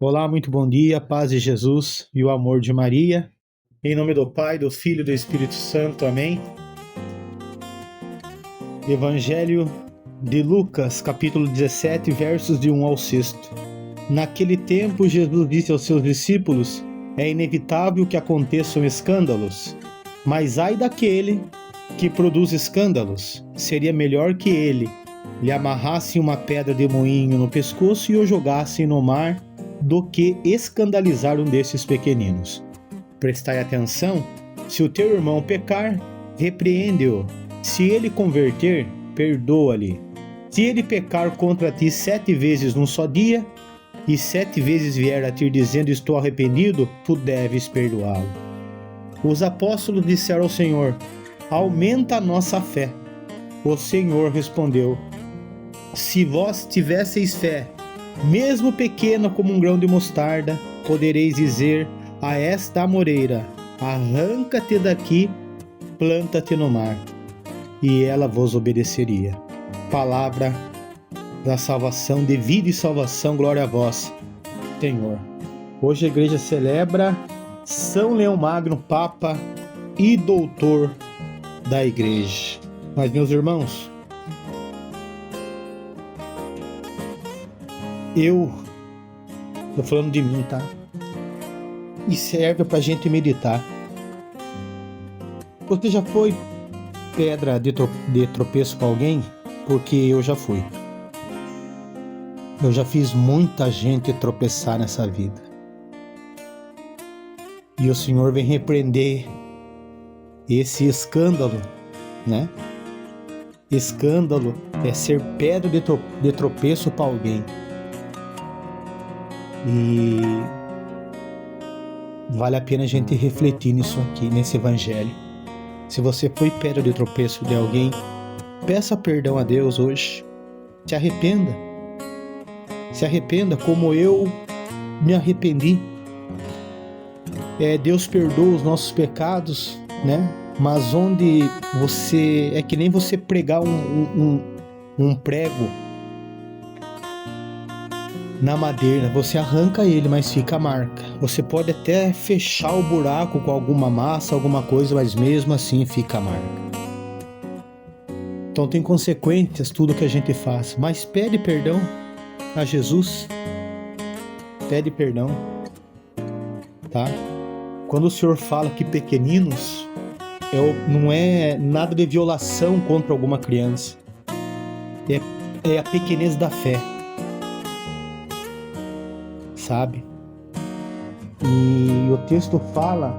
Olá, muito bom dia, paz de Jesus e o amor de Maria. Em nome do Pai, do Filho e do Espírito Santo. Amém. Evangelho de Lucas, capítulo 17, versos de 1 ao 6. Naquele tempo, Jesus disse aos seus discípulos: é inevitável que aconteçam escândalos, mas ai daquele que produz escândalos. Seria melhor que ele lhe amarrassem uma pedra de moinho no pescoço e o jogassem no mar do que escandalizar um desses pequeninos. Prestai atenção: se o teu irmão pecar, repreende-o. Se ele converter, perdoa-lhe. Se ele pecar contra ti 7 vezes num só dia, e 7 vezes vier a ti dizendo: estou arrependido, tu deves perdoá-lo. Os apóstolos disseram ao Senhor: aumenta a nossa fé. O Senhor respondeu: se vós tivesseis fé, mesmo pequena como um grão de mostarda, podereis dizer a esta amoreira: arranca-te daqui, planta-te no mar, e ela vos obedeceria. Palavra da salvação, de vida e salvação, glória a vós, Senhor. Hoje a igreja celebra São Leão Magno, Papa e Doutor da igreja. Mas, meus irmãos, eu tô falando de mim, tá? E serve pra gente meditar. Você já foi pedra de tropeço pra alguém? Porque eu já fui. Eu já fiz muita gente tropeçar nessa vida. E o Senhor vem repreender esse escândalo, né? Escândalo é ser pedra de tropeço para alguém. E vale a pena a gente refletir nisso aqui, nesse evangelho. Se você foi pedra de tropeço de alguém, peça perdão a Deus hoje. Se arrependa. Se arrependa como eu me arrependi. Deus perdoa os nossos pecados, né? Mas onde você... é que nem você pregar um prego na madeira, você arranca ele, mas fica a marca. Você pode até fechar o buraco com alguma massa, alguma coisa, mas mesmo assim fica a marca. Então tem consequências tudo que a gente faz, mas pede perdão a Jesus. Pede perdão, tá? Quando o Senhor fala que pequeninos, não é nada de violação contra alguma criança. É a pequenez da fé, sabe? E o texto fala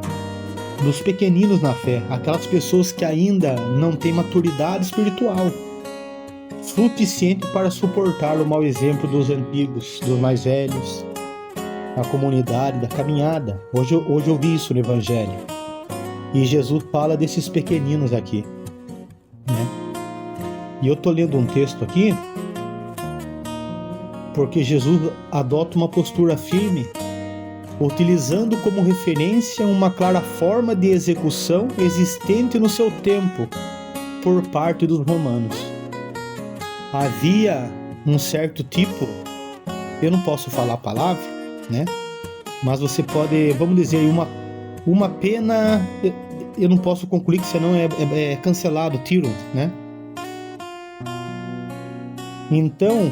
dos pequeninos na fé, aquelas pessoas que ainda não têm maturidade espiritual suficiente para suportar o mau exemplo dos antigos, dos mais velhos, da comunidade, da caminhada. Hoje eu vi isso no Evangelho. E Jesus fala desses pequeninos aqui, né? E eu tô lendo um texto aqui porque Jesus adota uma postura firme, utilizando como referência uma clara forma de execução existente no seu tempo por parte dos romanos. Havia um certo tipo, eu não posso falar a palavra, né? Mas você pode, vamos dizer, uma pena, eu não posso concluir que senão é cancelado, tiro, né? Então,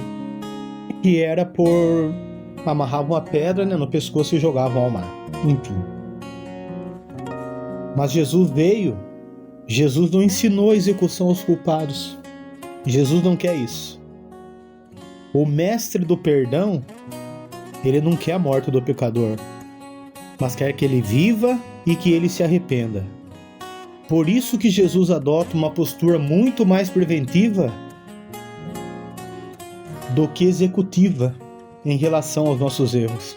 que era por amarrar uma pedra, né, no pescoço e jogavam ao mar, enfim. Mas Jesus veio, Jesus não ensinou a execução aos culpados. Jesus não quer isso. O mestre do perdão, ele não quer a morte do pecador, mas quer que ele viva e que ele se arrependa. Por isso que Jesus adota uma postura muito mais preventiva do que executiva em relação aos nossos erros.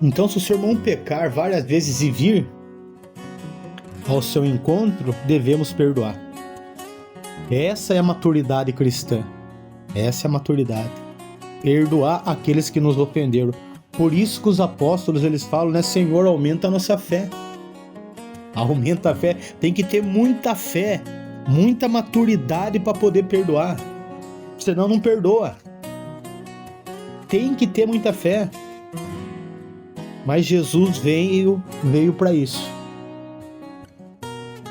Então, se o seu irmão pecar várias vezes e vir ao seu encontro, devemos perdoar. Essa é a maturidade cristã. Essa é a maturidade. Perdoar aqueles que nos ofenderam. Por isso que os apóstolos, eles falam, né? Senhor, aumenta a nossa fé. Aumenta a fé. Tem que ter muita fé, muita maturidade para poder perdoar. Senão não perdoa. Tem que ter muita fé. Mas Jesus veio para isso,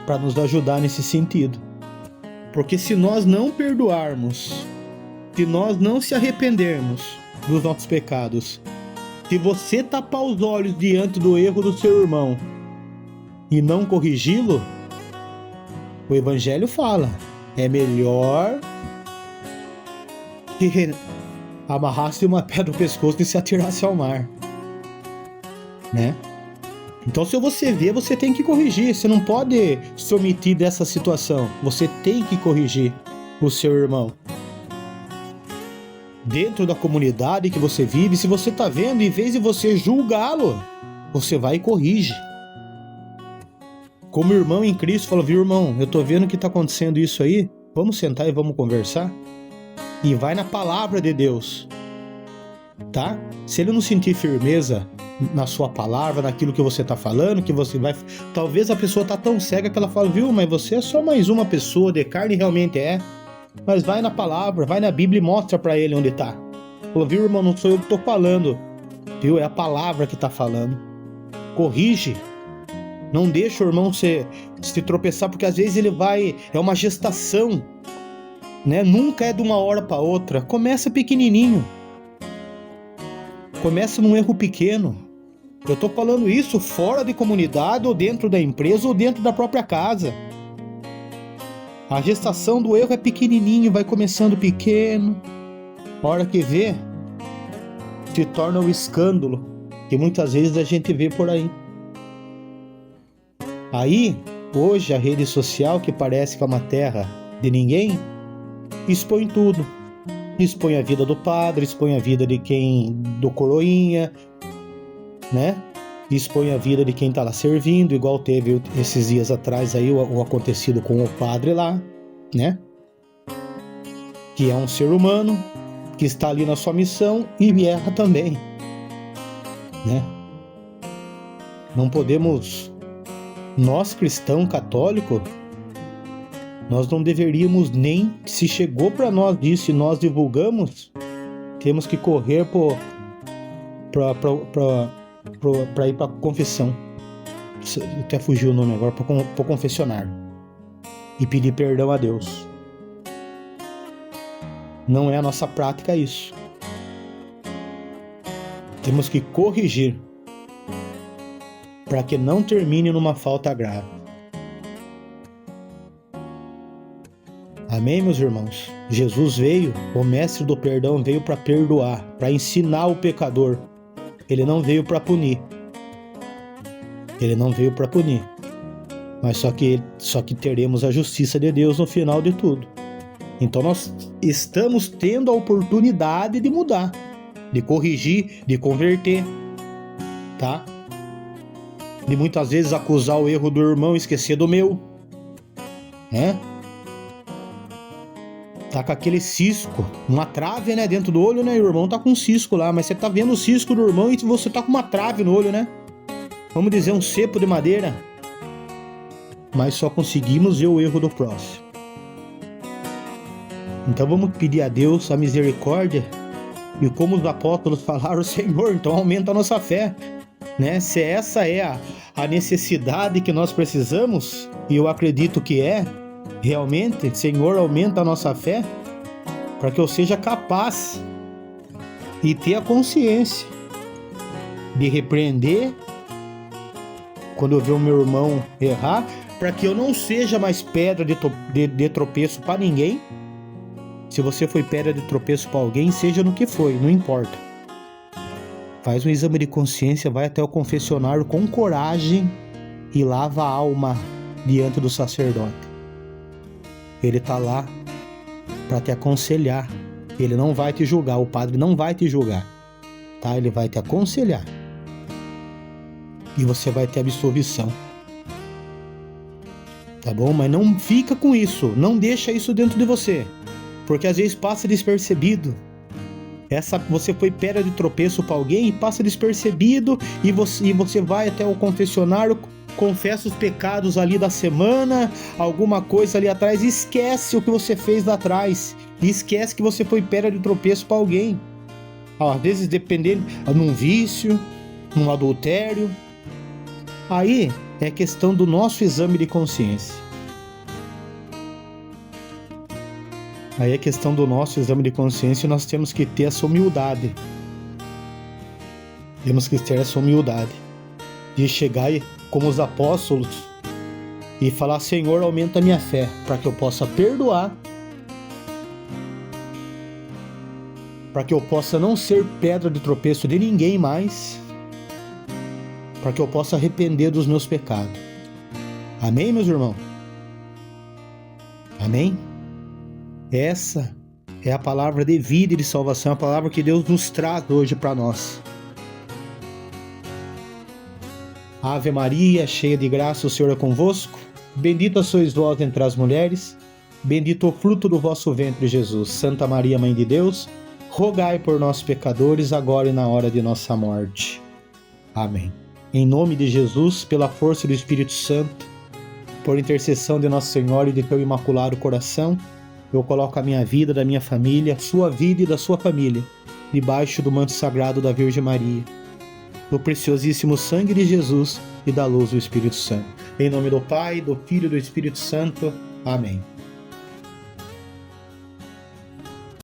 para nos ajudar nesse sentido. Porque se nós não perdoarmos, se nós não se arrependermos dos nossos pecados, se você tapar os olhos diante do erro do seu irmão e não corrigi-lo, o Evangelho fala, é melhor que amarrasse uma pedra no pescoço e se atirasse ao mar, né? Então, se você vê, você tem que corrigir. Você não pode se omitir dessa situação. Você tem que corrigir o seu irmão. Dentro da comunidade que você vive, se você está vendo, em vez de você julgá-lo, você vai e corrige. Como irmão em Cristo, fala, viu, irmão, eu estou vendo que está acontecendo isso aí, vamos sentar e vamos conversar? E vai na palavra de Deus, tá? Se ele não sentir firmeza na sua palavra, naquilo que você está falando, que você vai... Talvez a pessoa está tão cega que ela fala, viu, mas você é só mais uma pessoa de carne, realmente é. Mas vai na palavra, vai na Bíblia e mostra para ele onde está. Falou, viu, irmão, não sou eu que estou falando, viu? É a palavra que está falando. Corrige. Não deixa o irmão se tropeçar, porque às vezes ele vai... É uma gestação, né? Nunca é de uma hora para outra. Começa pequenininho. Começa num erro pequeno. Eu estou falando isso fora de comunidade, ou dentro da empresa, ou dentro da própria casa. A gestação do erro é pequenininho, vai começando pequeno. A hora que vê, se torna um escândalo, que muitas vezes a gente vê por aí. Aí, hoje, a rede social, que parece que é uma terra de ninguém, expõe tudo. Expõe a vida do padre, expõe a vida de quem, do coroinha, né? Expõe a vida de quem está lá servindo, igual teve esses dias atrás aí o acontecido com o padre lá, né? Que é um ser humano, que está ali na sua missão e erra também, né? Não podemos, nós cristãos católicos, nós não deveríamos nem, se chegou para nós isso e nós divulgamos, temos que correr para ir para confissão. Até fugiu o nome agora, para confessionário. E pedir perdão a Deus. Não é a nossa prática isso. Temos que corrigir para que não termine numa falta grave. Amém, meus irmãos? Jesus veio, o mestre do perdão veio para perdoar, para ensinar o pecador. Ele não veio para punir. Ele não veio para punir. Mas só que teremos a justiça de Deus no final de tudo. Então nós estamos tendo a oportunidade de mudar, de corrigir, de converter, tá? De muitas vezes acusar o erro do irmão e esquecer do meu, né? Tá com aquele cisco, uma trave, né, dentro do olho, né? E o irmão tá com um cisco lá, mas você tá vendo o cisco do irmão e você tá com uma trave no olho, né? Vamos dizer, um cepo de madeira. Mas só conseguimos ver o erro do próximo. Então vamos pedir a Deus a misericórdia. E como os apóstolos falaram, Senhor, então aumenta a nossa fé, né? Se essa é a necessidade que nós precisamos, e eu acredito que é, realmente, Senhor, aumenta a nossa fé para que eu seja capaz e ter a consciência de repreender quando eu ver o meu irmão errar, para que eu não seja mais pedra de tropeço para ninguém. Se você foi pedra de tropeço para alguém, seja no que foi, não importa. Faz um exame de consciência, vai até o confessionário com coragem e lava a alma diante do sacerdote. Ele está lá para te aconselhar. Ele não vai te julgar, o padre não vai te julgar, tá? Ele vai te aconselhar. E você vai ter absolvição. Tá bom? Mas não fica com isso, não deixa isso dentro de você, porque às vezes passa despercebido. Você foi pedra de tropeço para alguém e passa despercebido, e você vai até o confessionário, confessa os pecados ali da semana, alguma coisa ali atrás, e esquece o que você fez lá atrás, e esquece que você foi pedra de tropeço para alguém. Às vezes, dependendo, num vício, num adultério. Aí é questão do nosso exame de consciência. Aí é questão do nosso exame de consciência e nós temos que ter essa humildade. Temos que ter essa humildade de chegar como os apóstolos e falar: Senhor, aumenta a minha fé para que eu possa perdoar, para que eu possa não ser pedra de tropeço de ninguém mais, para que eu possa arrepender dos meus pecados. Amém, meus irmãos? Amém? Essa é a palavra de vida e de salvação, a palavra que Deus nos traz hoje para nós. Ave Maria, cheia de graça, o Senhor é convosco. Bendita sois vós entre as mulheres, bendito o fruto do vosso ventre, Jesus. Santa Maria, Mãe de Deus, rogai por nós pecadores, agora e na hora de nossa morte. Amém. Em nome de Jesus, pela força do Espírito Santo, por intercessão de Nossa Senhora e de teu imaculado coração, eu coloco a minha vida, da minha família, a sua vida e da sua família, debaixo do manto sagrado da Virgem Maria, do preciosíssimo sangue de Jesus e da luz do Espírito Santo. Em nome do Pai, do Filho e do Espírito Santo. Amém.